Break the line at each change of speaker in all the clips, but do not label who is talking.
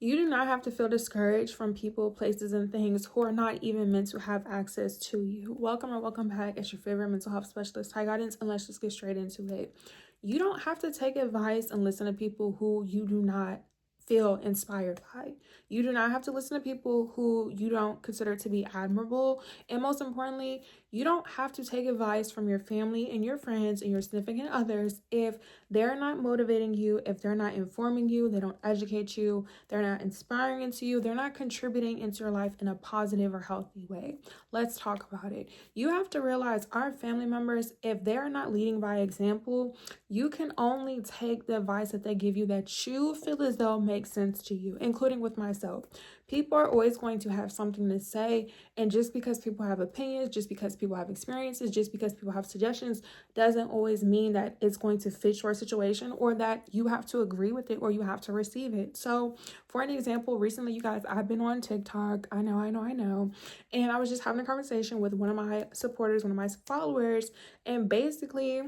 You do not have to feel discouraged from people, places, and things who are not even meant to have access to you. Welcome or welcome back. It's your favorite mental health specialist, High Guidance, and let's just get straight into it. You don't have to take advice and listen to people who you do not feel inspired by. You do not have to listen to people who you don't consider to be admirable. And most importantly, you don't have to take advice from your family and your friends and your significant others if they're not motivating you, if they're not informing you, they don't educate you, they're not inspiring into you, they're not contributing into your life in a positive or healthy way. Let's talk about it. You have to realize our family members, if they're not leading by example, you can only take the advice that they give you that you feel as though makes sense to you, including with myself. People are always going to have something to say, and just because people have opinions, just because people have experiences, just because people have suggestions, doesn't always mean that it's going to fit your situation or that you have to agree with it or you have to receive it. So, for an example, recently, you guys, I've been on TikTok. I know. And I was just having a conversation with one of my supporters, one of my followers, and basically,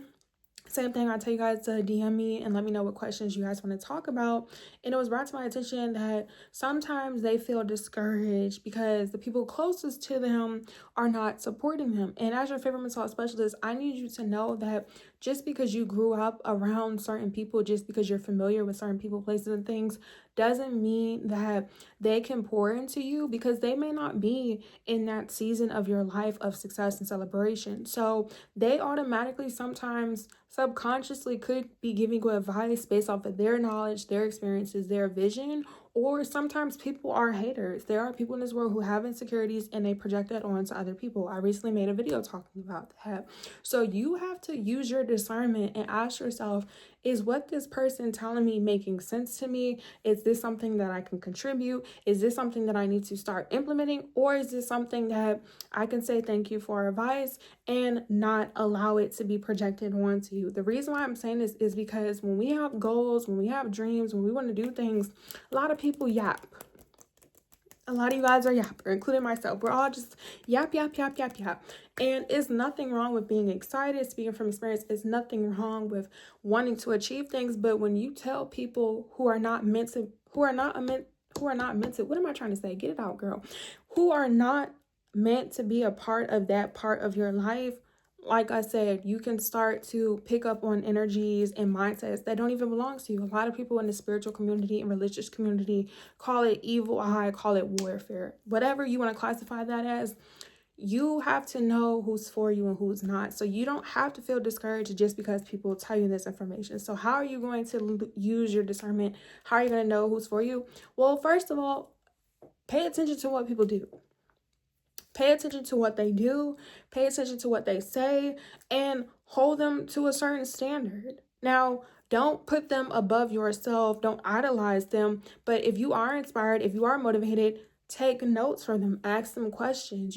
same thing, I tell you guys to DM me and let me know what questions you guys want to talk about. And it was brought to my attention that sometimes they feel discouraged because the people closest to them are not supporting them. And as your favorite mental health specialist, I need you to know that just because you grew up around certain people, just because you're familiar with certain people, places, and things, doesn't mean that they can pour into you, because they may not be in that season of your life of success and celebration. So they automatically sometimes subconsciously could be giving you advice based off of their knowledge, their experiences, their vision, or sometimes people are haters. There are people in this world who have insecurities and they project that onto other people. I recently made a video talking about that. So you have to use your discernment and ask yourself, is what this person telling me making sense to me? Is this something that I can contribute? Is this something that I need to start implementing? Or is this something that I can say thank you for advice and not allow it to be projected onto you? The reason why I'm saying this is because when we have goals, when we have dreams, when we want to do things, a lot of people yap. A lot of you guys are yapper, including myself. We're all just yap. And it's nothing wrong with being excited, speaking from experience. It's nothing wrong with wanting to achieve things. But when you tell people who are not meant to, what am I trying to say? Get it out, girl. Who are not meant to be a part of that part of your life, like I said, you can start to pick up on energies and mindsets that don't even belong to you. A lot of people in the spiritual community and religious community call it evil eye, call it warfare. Whatever you want to classify that as, you have to know who's for you and who's not. So you don't have to feel discouraged just because people tell you this information. So how are you going to use your discernment? How are you going to know who's for you? Well, first of all, pay attention to what people do. Pay attention to what they do, pay attention to what they say, and hold them to a certain standard. Now, don't put them above yourself, don't idolize them, but if you are inspired, if you are motivated, take notes from them, ask them questions.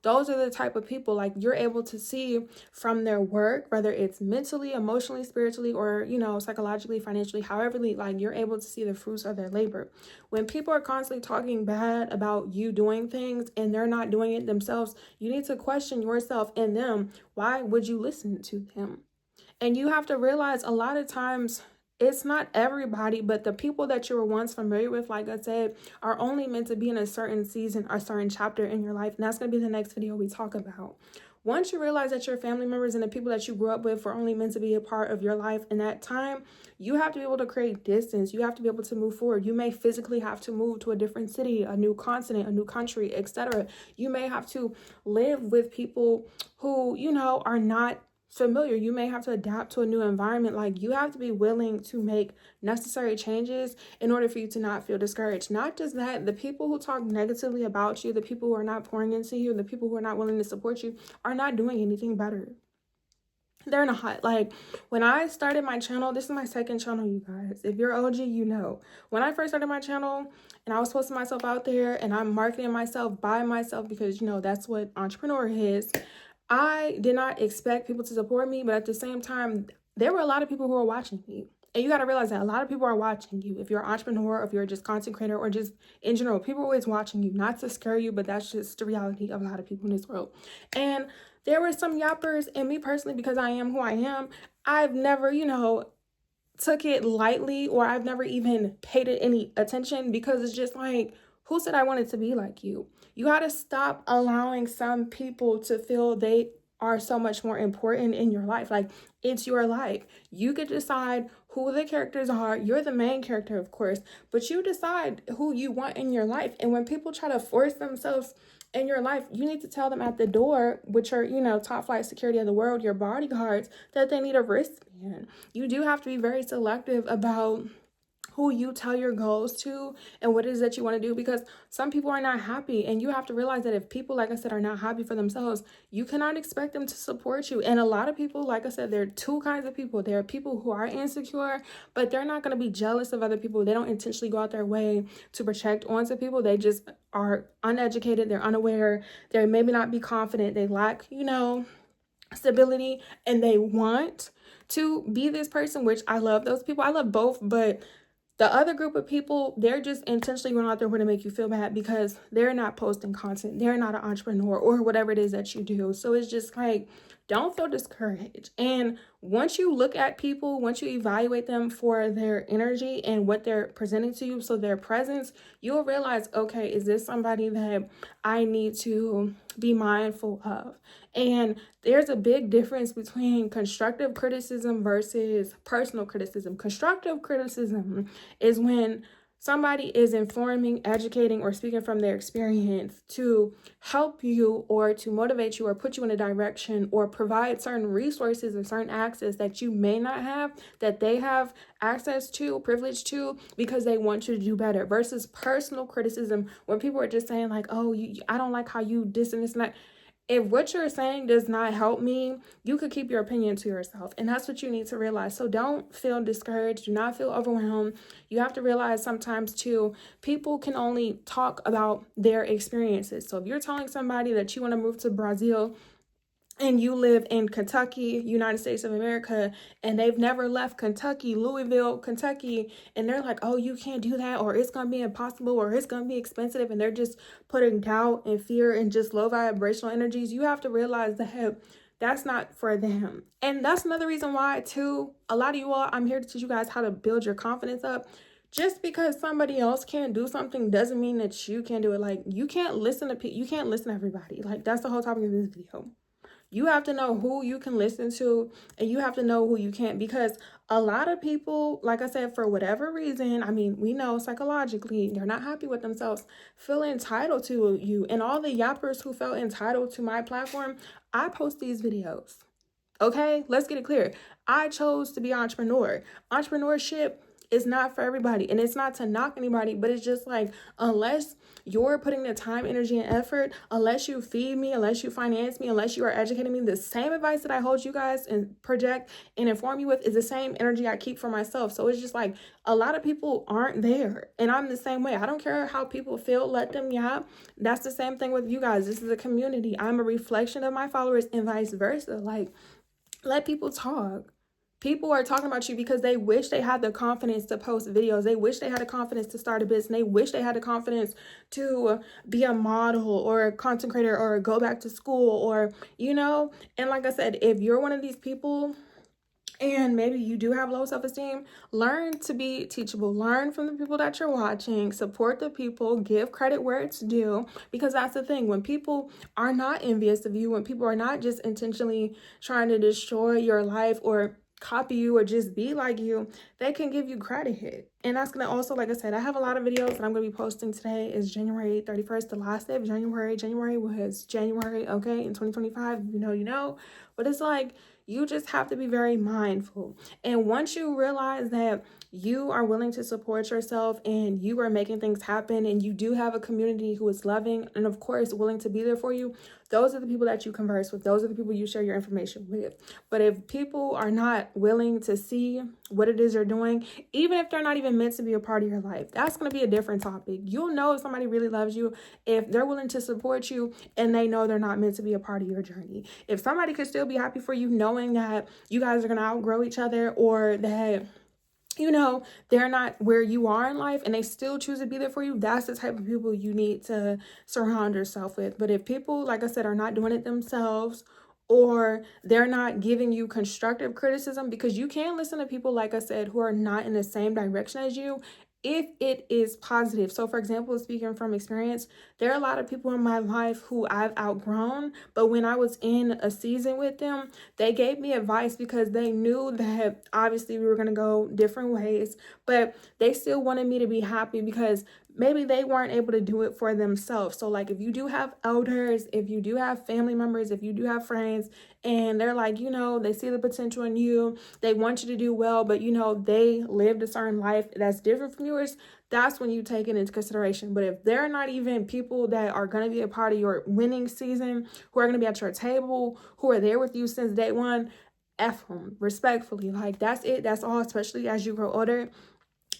Those are the type of people, like, you're able to see from their work, whether it's mentally, emotionally, spiritually, or psychologically, financially, however, like, you're able to see the fruits of their labor. When people are constantly talking bad about you doing things and they're not doing it themselves, you need to question yourself and them. Why would you listen to them? And you have to realize a lot of times it's not everybody, but the people that you were once familiar with, like I said, are only meant to be in a certain season or certain chapter in your life. And that's going to be the next video we talk about. Once you realize that your family members and the people that you grew up with were only meant to be a part of your life in that time, you have to be able to create distance. You have to be able to move forward. You may physically have to move to a different city, a new continent, a new country, etc. You may have to live with people who, are not familiar. You may have to adapt to a new environment. Like, you have to be willing to make necessary changes in order for you to not feel discouraged. Not just that, the people who talk negatively about you, the people who are not pouring into you, the people who are not willing to support you are not doing anything better. They're not. Like, when I started my channel, this is my second channel, you guys. If you're OG, you know. When I first started my channel and I was posting myself out there and I'm marketing myself by myself because, that's what entrepreneur is, I did not expect people to support me, but at the same time, there were a lot of people who were watching me. And you got to realize that a lot of people are watching you. If you're an entrepreneur, if you're just content creator, or just in general, people are always watching you. Not to scare you, but that's just the reality of a lot of people in this world. And there were some yappers, and me personally, because I am who I am, I've never, took it lightly, or I've never even paid it any attention, because it's just like, who said I wanted to be like you? You got to stop allowing some people to feel they are so much more important in your life. Like, it's your life. You could decide who the characters are. You're the main character, of course, but you decide who you want in your life. And when people try to force themselves in your life, you need to tell them at the door, which are, top flight security of the world, your bodyguards, that they need a wristband. You do have to be very selective about who you tell your goals to and what it is that you want to do, because some people are not happy, and you have to realize that if people, like I said, are not happy for themselves, you cannot expect them to support you. And a lot of people, like I said, there are two kinds of people. There are people who are insecure, but they're not going to be jealous of other people. They don't intentionally go out their way to project onto people. They just are uneducated, they're unaware, they maybe not be confident, they lack stability, and they want to be this person, which I love those people. I love both, but the other group of people, they're just intentionally going out there to make you feel bad because they're not posting content. They're not an entrepreneur or whatever it is that you do. So it's just like, don't feel discouraged. And once you look at people, once you evaluate them for their energy and what they're presenting to you, so their presence, you'll realize, okay, is this somebody that I need to be mindful of? And there's a big difference between constructive criticism versus personal criticism. Constructive criticism is when somebody is informing, educating, or speaking from their experience to help you or to motivate you or put you in a direction or provide certain resources or certain access that you may not have, that they have access to, privilege to, because they want you to do better. Versus personal criticism, when people are just saying like, oh, I don't like how you this and this and that. If what you're saying does not help me, you could keep your opinion to yourself. And that's what you need to realize. So don't feel discouraged. Do not feel overwhelmed. You have to realize sometimes too, people can only talk about their experiences. So if you're telling somebody that you want to move to Brazil, and you live in Kentucky, United States of America, and they've never left Kentucky, Louisville, Kentucky, and they're like, oh, you can't do that, or it's going to be impossible, or it's going to be expensive, and they're just putting doubt and fear and just low vibrational energies, you have to realize that that's not for them. And that's another reason why, too, a lot of you all, I'm here to teach you guys how to build your confidence up. Just because somebody else can't do something doesn't mean that you can't do it. Like, you can't listen to everybody. Like, that's the whole topic of this video. You have to know who you can listen to, and you have to know who you can't, because a lot of people, like I said, for whatever reason, I mean, we know psychologically they're not happy with themselves, feel entitled to you. And all the yappers who felt entitled to my platform, I post these videos. Okay, let's get it clear. I chose to be an entrepreneur. Entrepreneurship is not for everybody, and it's not to knock anybody, but it's just like, unless you're putting the time, energy, and effort, unless you feed me, unless you finance me, unless you are educating me, the same advice that I hold you guys and project and inform you with is the same energy I keep for myself. So it's just like, a lot of people aren't there, and I'm the same way. I don't care how people feel, let them yap. That's the same thing with you guys. This is a community. I'm a reflection of my followers, and vice versa. Like, let people talk. People are talking about you because they wish they had the confidence to post videos. They wish they had the confidence to start a business. They wish they had the confidence to be a model or a content creator or go back to school, or, and like I said, if you're one of these people and maybe you do have low self-esteem, learn to be teachable. Learn from the people that you're watching. Support the people. Give credit where it's due. Because that's the thing. When people are not envious of you, when people are not just intentionally trying to destroy your life or copy you or just be like you, they can give you credit. And that's going to also, like I said, I have a lot of videos that I'm going to be posting today. Is January 31st, the last day of January. January was January, okay, in 2025, you know. But it's like, you just have to be very mindful. And once you realize that you are willing to support yourself and you are making things happen, and you do have a community who is loving and, of course, willing to be there for you, those are the people that you converse with. Those are the people you share your information with. But if people are not willing to see what it is you're doing, even if they're not even meant to be a part of your life, that's going to be a different topic. You'll know if somebody really loves you if they're willing to support you and they know they're not meant to be a part of your journey. If somebody could still be happy for you knowing that you guys are going to outgrow each other, or that they're not where you are in life and they still choose to be there for you, that's the type of people you need to surround yourself with. But if people, like I said, are not doing it themselves, or they're not giving you constructive criticism, because you can listen to people, like I said, who are not in the same direction as you if it is positive. So for example, speaking from experience, there are a lot of people in my life who I've outgrown, but when I was in a season with them, they gave me advice because they knew that obviously we were going to go different ways, but they still wanted me to be happy because maybe they weren't able to do it for themselves. So like, if you do have elders, if you do have family members, if you do have friends, and they're like, they see the potential in you, they want you to do well, but they lived a certain life that's different from yours, that's when you take it into consideration. But if they're not even people that are going to be a part of your winning season, who are going to be at your table, who are there with you since day one, F them, respectfully. Like, that's it. That's all, especially as you grow older.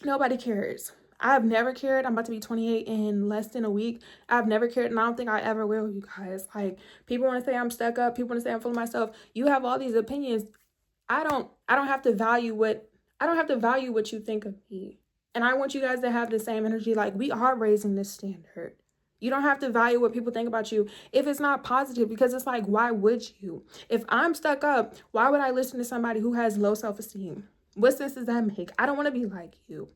Nobody cares. I've never cared. I'm about to be 28 in less than a week. I've never cared, and I don't think I ever will, you guys. Like, people want to say I'm stuck up. People want to say I'm full of myself. You have all these opinions. I don't have to value what you think of me. And I want you guys to have the same energy. Like, we are raising this standard. You don't have to value what people think about you if it's not positive, because it's like, why would you? If I'm stuck up, why would I listen to somebody who has low self-esteem? What sense does that make? I don't want to be like you.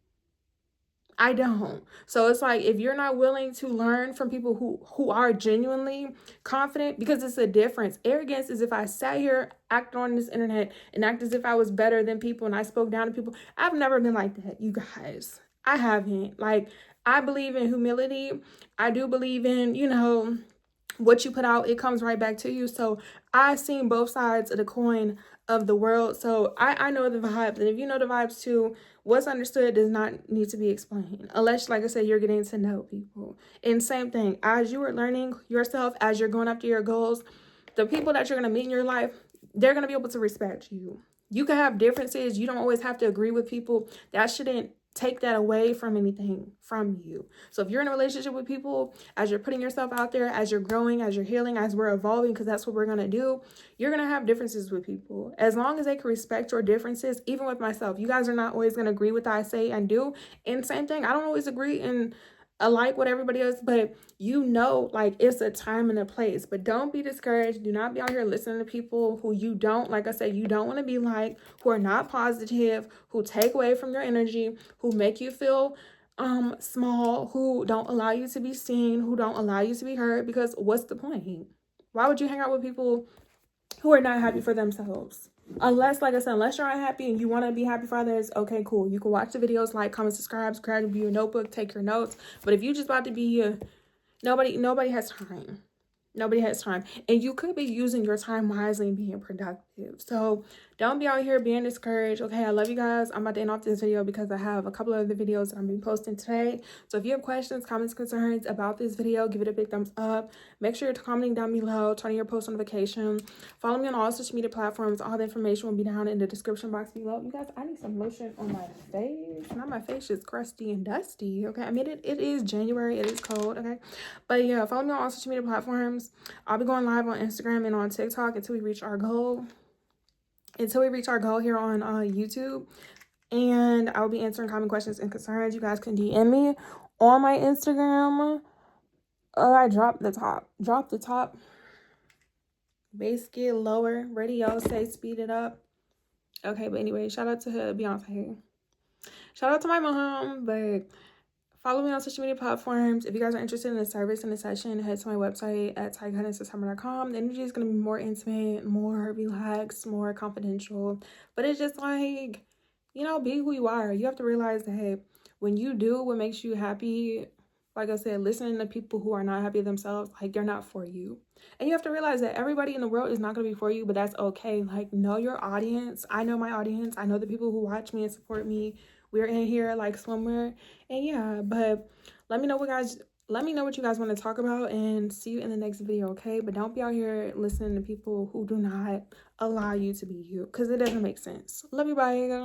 I don't. So it's like, if you're not willing to learn from people who are genuinely confident, because it's a difference. Arrogance is if I sat here, acted on this internet, and act as if I was better than people and I spoke down to people. I've never been like that, you guys. I haven't. Like, I believe in humility. I do believe in, what you put out, it comes right back to you. So I've seen both sides of the coin of the world. So I know the vibes. And if you know the vibes too, what's understood does not need to be explained. Unless, like I said, you're getting to know people. And same thing, as you are learning yourself, as you're going after your goals, the people that you're going to meet in your life, they're going to be able to respect you. You can have differences. You don't always have to agree with people. That shouldn't take that away from anything from you. So if you're in a relationship with people, as you're putting yourself out there, as you're growing, as you're healing, as we're evolving, because that's what we're going to do, you're going to have differences with people. As long as they can respect your differences, even with myself, you guys are not always going to agree with what I say and do. And same thing, I don't always agree and alike with everybody else, but like, it's a time and a place. But don't be discouraged. Do not be out here listening to people who you don't, like I said, you don't want to be like, who are not positive, who take away from your energy, who make you feel small, who don't allow you to be seen, who don't allow you to be heard. Because what's the point? Why would you hang out with people who are not happy for themselves? Unless, like I said, unless you're unhappy and you want to be happy for others, okay, cool. You can watch the videos, like, comment, subscribe, grab your notebook, take your notes. But if you just about to be nobody has time. Nobody has time. And you could be using your time wisely and being productive. So don't be out here being discouraged. Okay, I love you guys. I'm about to end off this video because I have a couple of other videos that I'm going to be posting today. So if you have questions, comments, concerns about this video, give it a big thumbs up. Make sure you're commenting down below, turn on your post notification. Follow me on all social media platforms. All the information will be down in the description box below. You guys, I need some lotion on my face. Now my face is crusty and dusty. Okay, I mean, it is January. It is cold. Okay, but yeah, follow me on all social media platforms. I'll be going live on Instagram and on TikTok until we reach our goal. Here on YouTube. And I'll be answering common questions and concerns. You guys can DM me on my Instagram. I dropped the top. Bass get lower. Radio say speed it up. Okay, but anyway, shout out to Beyonce. Shout out to my mom. But follow me on social media platforms. If you guys are interested in the service and the session, head to my website at tyguidancesummer.com. The energy is going to be more intimate, more relaxed, more confidential. But it's just like, be who you are. You have to realize that, hey, when you do what makes you happy, like I said, listening to people who are not happy themselves, like, they're not for you. And you have to realize that everybody in the world is not going to be for you, but that's okay. Like, know your audience. I know my audience. I know the people who watch me and support me. We're in here like swimwear. And yeah, but let me know what you guys want to talk about, and see you in the next video, okay? But don't be out here listening to people who do not allow you to be you, because it doesn't make sense. Love you, bye.